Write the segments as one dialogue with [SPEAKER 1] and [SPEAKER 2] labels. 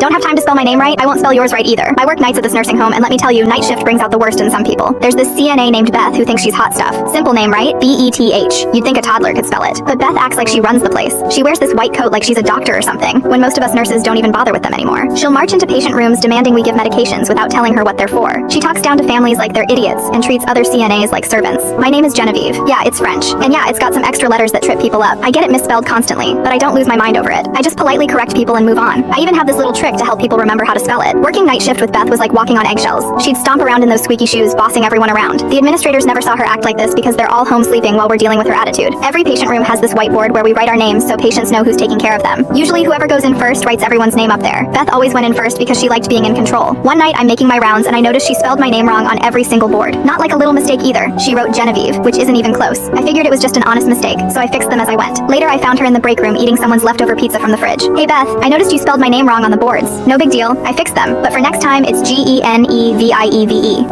[SPEAKER 1] Don't have time to spell my name right? I won't spell yours right either. I work nights at this nursing home, and let me tell you, night shift brings out the worst in some people. There's this CNA named Beth who thinks she's hot stuff. Simple name, right? B-E-T-H. You'd think a toddler could spell it. But Beth acts like she runs the place. She wears this white coat like she's a doctor or something, when most of us nurses don't even bother with them anymore. She'll march into patient rooms demanding we give medications without telling her what they're for. She talks down to families like they're idiots and treats other CNAs like servants. My name is Genevieve. Yeah, it's French. And yeah, it's got some extra letters that trip people up. I get it misspelled constantly, but I don't lose my mind over it. I just politely correct people and move on. I even have this little trick to help people remember how to spell it. Working night shift with Beth was like walking on eggshells. She'd stomp around in those squeaky shoes, bossing everyone around. The administrators never saw her act like this because they're all home sleeping while we're dealing with her attitude. Every patient room has this whiteboard where we write our names so patients know who's taking care of them. Usually whoever goes in first writes everyone's name up there. Beth always went in first because she liked being in control. One night I'm making my rounds and I noticed she spelled my name wrong on every single board. Not like a little mistake either. She wrote Genevieve, which isn't even close. I figured it was just an honest mistake, so I fixed them as I went. Later I found her in the break room eating someone's leftover pizza from the fridge. Hey Beth, I noticed you spelled my name wrong on the boards. No big deal, I fixed them, but for next time it's Genevieve.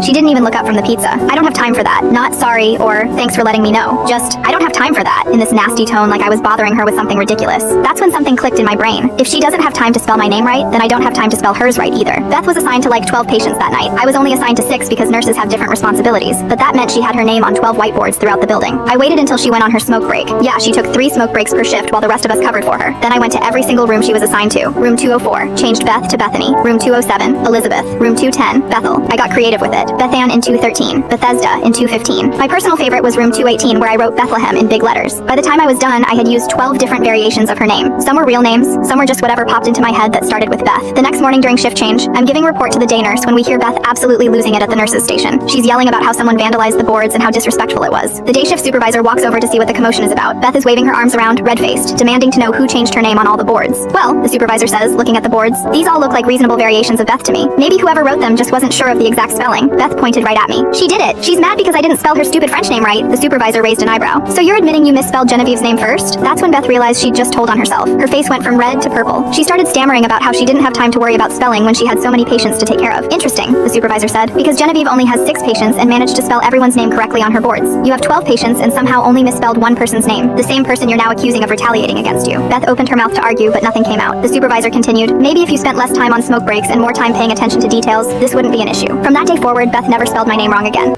[SPEAKER 1] She didn't even look up from the pizza. I don't have time for that. Not sorry or thanks for letting me know. Just, I don't have time for that, in this nasty tone like I was bothering her with something ridiculous. That's when something clicked in my brain. If she doesn't have time to spell my name right, then I don't have time to spell hers right either. Beth was assigned to like 12 patients that night. I was only assigned to 6 because nurses have different responsibilities, but that meant she had her name on 12 whiteboards throughout the building. I waited until she went on her smoke break. Yeah, she took 3 smoke breaks per shift while the rest of us covered for her. Then I went to every single room she was assigned to. Room 204, changed Beth to Bethany. Room 207, Elizabeth. Room 210, Bethel. I got creative with it. Bethann in 213, Bethesda in 215. My personal favorite was room 218 where I wrote Bethlehem in big letters. By the time I was done, I had used 12 different variations of her name. Some were real names, some were just whatever popped into my head that started with Beth. The next morning during shift change, I'm giving report to the day nurse when we hear Beth absolutely losing it at the nurse's station. She's yelling about how someone vandalized the boards and how disrespectful it was. The day shift supervisor walks over to see what the commotion is about. Beth is waving her arms around, red-faced, demanding to know who changed her name on all the boards. Well, the supervisor says, looking at the boards, these all look like reasonable variations of Beth to me. Maybe whoever wrote them just wasn't sure of the exact spelling. Beth pointed right at me. She did it. She's mad because I didn't spell her stupid French name right. The supervisor raised an eyebrow. So you're admitting you misspelled Genevieve's name first? That's when Beth realized she'd just told on herself. Her face went from red to purple. She started stammering about how she didn't have time to worry about spelling when she had so many patients to take care of. Interesting, the supervisor said, because Genevieve only has 6 patients and managed to spell everyone's name correctly on her boards. You have 12 patients and somehow only misspelled one person's name, the same person you're now accusing of retaliating against you. Beth opened her mouth to argue, but nothing came out. The supervisor continued, maybe if you spent less time on smoke breaks and more time paying attention to details, this wouldn't be an issue. From that day forward, Beth never spelled my name wrong again.